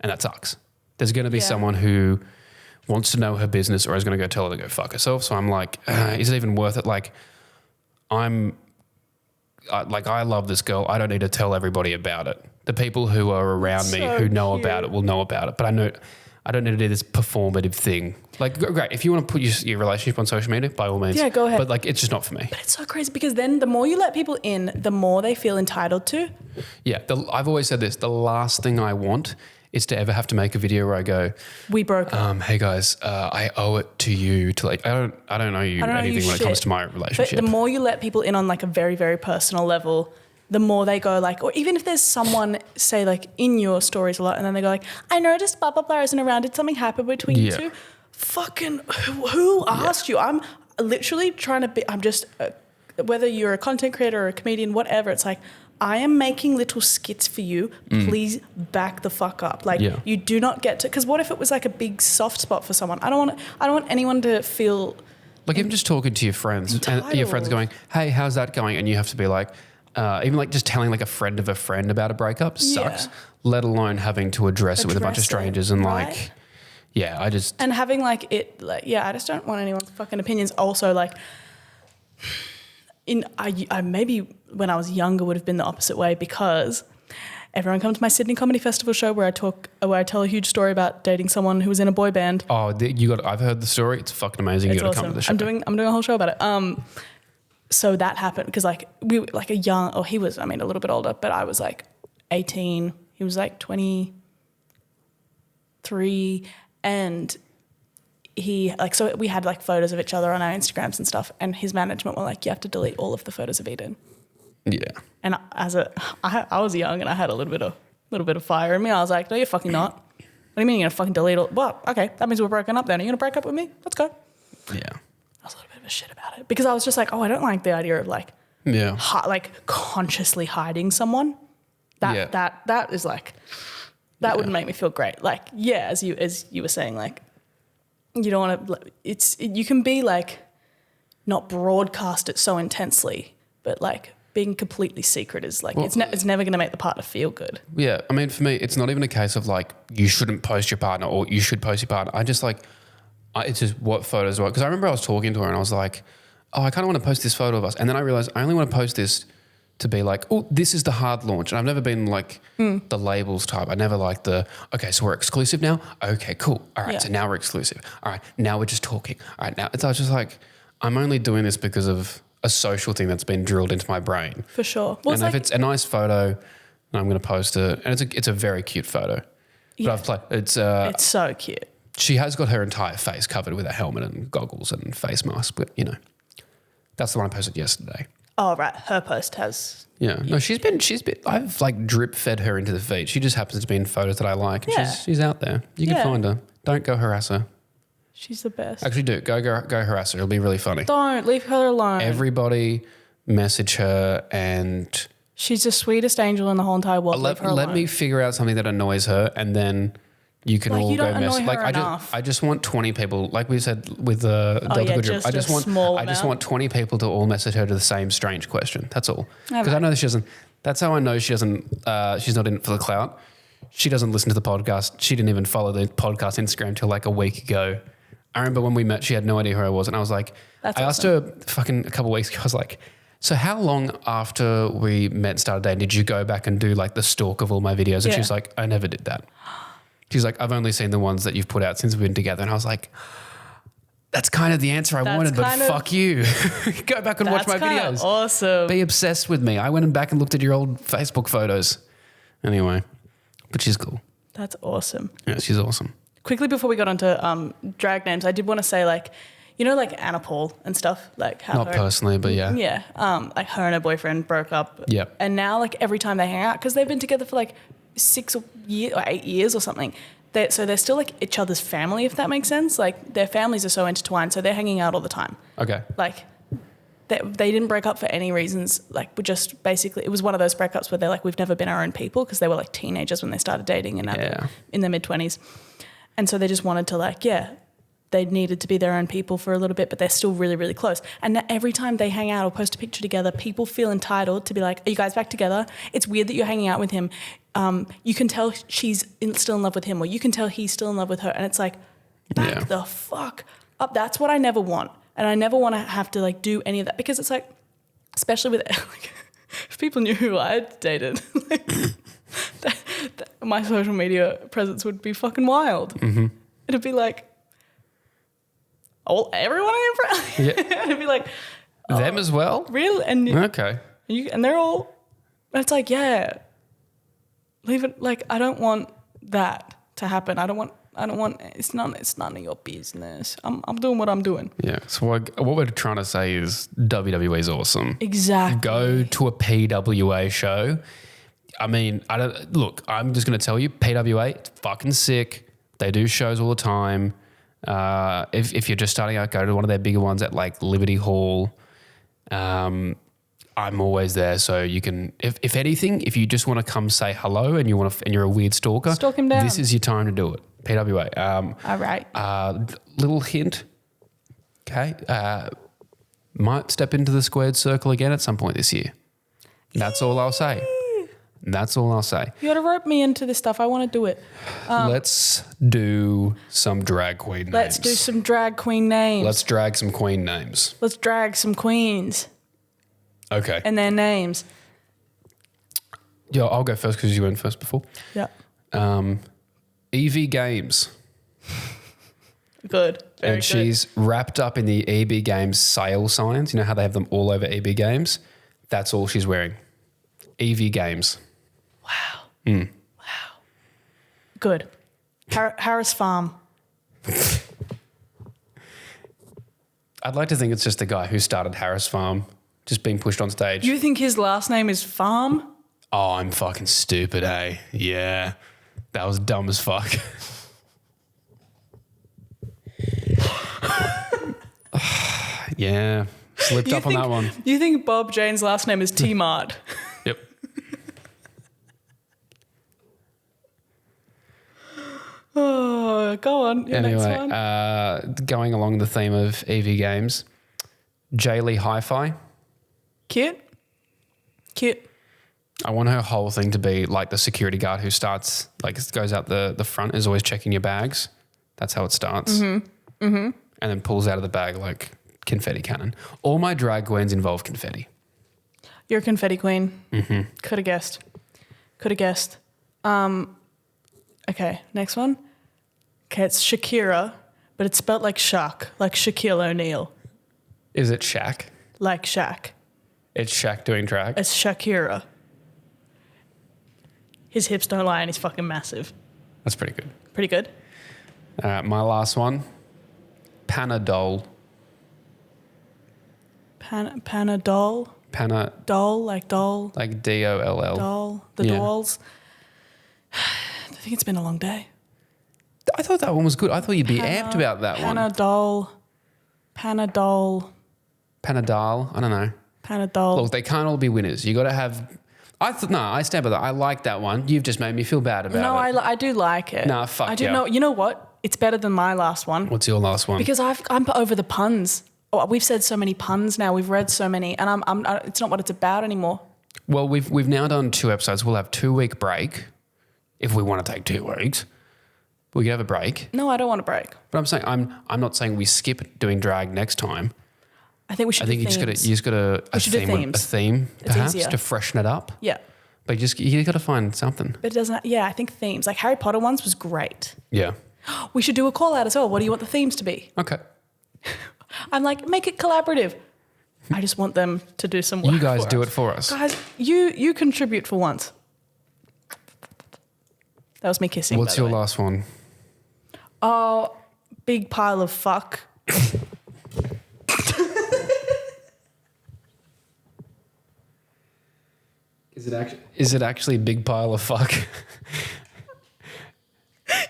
and that sucks. There's going to be someone who wants to know her business or is going to go tell her to go fuck herself. So I'm like, is it even worth it? Like, I love this girl. I don't need to tell everybody about it. The people who are around me who know about it will know about it. But I don't need to do this performative thing. Like, great, if you want to put your relationship on social media, by all means. Yeah, go ahead. But like, it's just not for me. But it's so crazy because then the more you let people in, the more they feel entitled to. Yeah, I've always said this. The last thing I want is to ever have to make a video where I go, we broke up. hey guys, I owe it to you to like, I don't know you anything when it comes to my relationship. But the more you let people in on like a very, very personal level, the more they go like, or even if there's someone say like in your stories a lot and then they go like, I noticed blah, blah, blah isn't around. Did something happen between you two? Fucking who asked you? I'm literally trying to be, I'm just, whether you're a content creator or a comedian, whatever, it's like, I am making little skits for you. Please back the fuck up. Like you do not get to, because what if it was like a big soft spot for someone? I don't want anyone to feel like even just talking to your friends entitled. And your friends going, hey, how's that going? And you have to be like, even like just telling like a friend of a friend about a breakup sucks, let alone having to address it with a bunch of strangers and like, and having like it, like, I just don't want anyone's fucking opinions. Also, like, I maybe when I was younger would have been the opposite way because everyone come to my Sydney Comedy Festival show where I tell a huge story about dating someone who was in a boy band. Oh, I've heard the story. It's fucking amazing. You got to come to the show. I'm doing a whole show about it. So that happened because like we were like he was, I mean, a little bit older, but I was like 18. He was like 23, and he like, so we had like photos of each other on our Instagrams and stuff, and his management were like, you have to delete all of the photos of Edan. Yeah. And I was young and I had a little bit of fire in me. I was like, no, you're fucking not. What do you mean you're gonna fucking delete all? Well, okay, that means we're broken up then. Are you gonna break up with me? Let's go. Yeah. I was a little bit of a shit about it because I was just like, I don't like the idea of like, like consciously hiding someone. That is like, that wouldn't make me feel great. Like, as you were saying, like, you don't want to. You can be like, not broadcast it so intensely, but like being completely secret is like, it's never going to make the partner feel good. Yeah, I mean, for me, it's not even a case of like you shouldn't post your partner or you should post your partner. I just like. It's just what photos were. Because I remember I was talking to her and I was like, I kind of want to post this photo of us. And then I realized I only want to post this to be like, this is the hard launch. And I've never been like the labels type. I never like okay, so we're exclusive now? Okay, cool. All right, so now we're exclusive. All right, now we're just talking. All right, now. I was just like, I'm only doing this because of a social thing that's been drilled into my brain. For sure. Well, and if it's a nice photo, I'm going to post it. And it's a very cute photo. But it's so cute. She has got her entire face covered with a helmet and goggles and face mask, but that's the one I posted yesterday. Oh, right. Her post has. Yeah. No, she's been, I've like drip fed her into the feed. She just happens to be in photos that I like. And she's out there. You can find her. Don't go harass her. She's the best. Actually do. Go harass her. It'll be really funny. Don't leave her alone. Everybody message her and. She's the sweetest angel in the whole entire world. Let me figure out something that annoys her and then. You can all go mess. Like I just want 20 people. Like we said with the Delta Good Drip, I just want 20 people to all message her to the same strange question. That's all. Because I know that she doesn't. That's how I know she doesn't. She's not in it for the clout. She doesn't listen to the podcast. She didn't even follow the podcast Instagram until like a week ago. I remember when we met, she had no idea who I was, and I was like, asked her fucking a couple of weeks ago. I was like, so how long after we met and started dating did you go back and do like the stalk of all my videos? And she's like, I never did that. She's like, I've only seen the ones that you've put out since we've been together. And I was like, that's kind of the answer I wanted, but fuck you. Go back and watch my videos. Awesome. Be obsessed with me. I went back and looked at your old Facebook photos. Anyway, but she's cool. That's awesome. Yeah, she's awesome. Quickly before we got onto drag names, I did want to say like, like Anna Paul and stuff, like how not personally, but yeah. Yeah. Like her and her boyfriend broke up. Yeah. And now like every time they hang out, because they've been together for like 6 or 8 years or something. So they're still like each other's family, if that makes sense. Like their families are so intertwined, so they're hanging out all the time. Okay. Like they didn't break up for any reasons. Like we just basically, it was one of those breakups where they're like, we've never been our own people, because they were like teenagers when they started dating and now they're in their mid-20s. And so they just wanted to like, they needed to be their own people for a little bit, but they're still really, really close. And every time they hang out or post a picture together, people feel entitled to be like, are you guys back together? It's weird that you're hanging out with him. You can tell she's still in love with him, or you can tell he's still in love with her. And it's like, back the fuck up. That's what I never want. And I never want to have to like do any of that, because it's like, especially with, like, if people knew who I dated, like, my social media presence would be fucking wild. Mm-hmm. It'd be like, everyone in front. Yeah. It'd be like Them as well? real and Okay. and they're all. It's like, yeah, leave it. Like, I don't want that to happen. I don't want. It's none of your business. I'm doing what I'm doing. Yeah. So what we're trying to say is WWE is awesome. Exactly. Go to a PWA show. I mean, I'm just going to tell you, PWA, it's fucking sick. They do shows all the time. If you're just starting out, go to one of their bigger ones at like Liberty Hall. I'm always there, so you can. If anything, if you just want to come say hello and you're a weird stalker, stalk him down. This is your time to do it. PWA. All right. Little hint. Okay. Might step into the squared circle again at some point this year. That's all I'll say. That's all I'll say. You got to rope me into this stuff. I want to do it. Let's do some drag queen names. Let's do some drag queen names. Let's drag some queen names. Let's drag some queens Okay. and their names. Yeah, I'll go first because you went first before. Yeah. EV Games. Good. Very And good. she's wrapped up in the EB Games sale signs. You know how they have them all over EB Games? That's all she's wearing. EV Games. Wow. Good. Harris Farm. I'd like to think it's just the guy who started Harris Farm just being pushed on stage. You think his last name is Farm? Oh, I'm fucking stupid, eh? Yeah. That was dumb as fuck. Yeah. Slipped up on that one. You think Bob Jane's last name is T-Mart? Yep. Oh, go on. Your next Anyway, one. going along the theme of EV Games, Jaylee Hi-Fi. Cute. I want her whole thing to be like the security guard who starts, like goes out the front, is always checking your bags. That's how it starts. Mm-hmm. Mm-hmm. And then pulls out of the bag like confetti cannon. All my drag queens involve confetti. You're a confetti queen. Mm-hmm. Could have guessed. Okay, next one. Okay, it's Shakira, but it's spelled like Shaq, like Shaquille O'Neal. Is it Shaq? Like Shaq. It's Shaq doing drag? It's Shakira. His hips don't lie and he's fucking massive. That's pretty good. Pretty good. My last one, Panadol. Panadol? Doll, like doll. Like D-O-L-L. Doll. The Yeah. dolls. I think it's been a long day. I thought that one was good. I thought you'd be amped about that one. Panadol. Panadol. I don't know. Panadol. Look, they can't all be winners. You got to have. I stand by that. I like that one. You've just made me feel bad about No, it. I do like it. Nah, fuck I do yeah. know. You know what? It's better than my last one What's your last one? because I'm over the puns. Oh, we've said so many puns now. We've read so many, and it's not what it's about anymore. Well, we've now done 2 episodes. We'll have 2-week break if we want to take 2 weeks. We can have a break. No, I don't want a break. But I'm not saying we skip doing drag next time. I think we should. I think do you themes. just got to We should do themes. a theme perhaps easier. to freshen it up. Yeah, But you got to find something. but it doesn't. Yeah, I think themes like Harry Potter ones was great. Yeah. We should do a call out as well. What do you want the themes to be? Okay. I'm like, make it collaborative. I just want them to do some work. You guys for do us. it for us. Guys, you contribute for once. That was me kissing. What's by the your way. last one? Oh, big pile of fuck. Is it actually a big pile of fuck?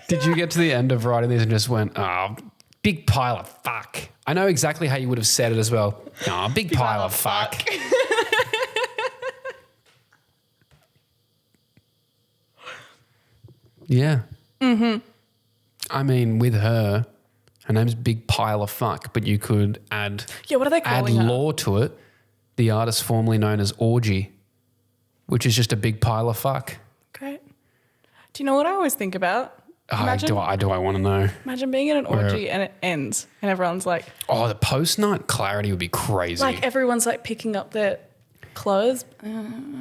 Did you get to the end of writing these and just went, oh, big pile of fuck? I know exactly how you would have said it as well. Oh, big pile of fuck. Yeah. Mm-hmm. I mean, with her name's Big Pile of Fuck, but you could add Yeah, what are they calling her? law to it. The artist formerly known as Orgy, which is just a big pile of fuck. Great. Do you know what I always think about? Imagine, I want to know. imagine being in an orgy and it ends and everyone's like, Oh, the post-night clarity would be crazy. everyone's like picking up their clothes.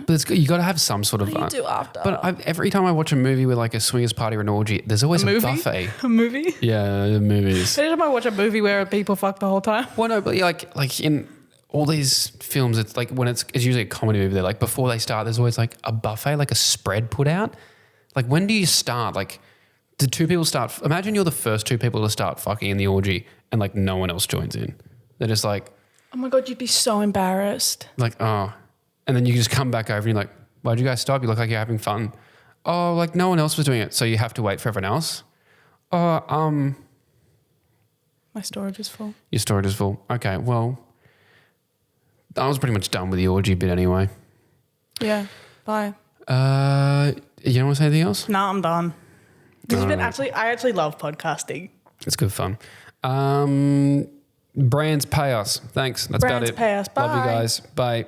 But it's, you got to have some sort of What do you do after? But every time I watch a movie with like a swingers party or an orgy, there's always a buffet. A movie? Yeah, the movies. Every time I watch a movie where people fuck the whole time. Well, no, but like in all these films, it's like when it's usually a comedy movie. They're like before they start, there's always like a buffet, like a spread put out. Like when do you start? Like, do two people start? Imagine you're the first two people to start fucking in the orgy, and like no one else joins in. They're just like, Oh my God, you'd be so embarrassed. like, oh, and then you just come back over and you're like, why'd you guys stop? You look like you're having fun. Oh, like no one else was doing it, so you have to wait for everyone else. Oh, My storage is full. your storage is full. Okay, well, I was pretty much done with the orgy bit anyway. Yeah. Bye. You don't want to say anything else? Nah, I'm done. This has been I actually love podcasting. It's good fun. Brands pay us. Thanks. That's Brands about it. pay us. Love you Bye. guys. Bye.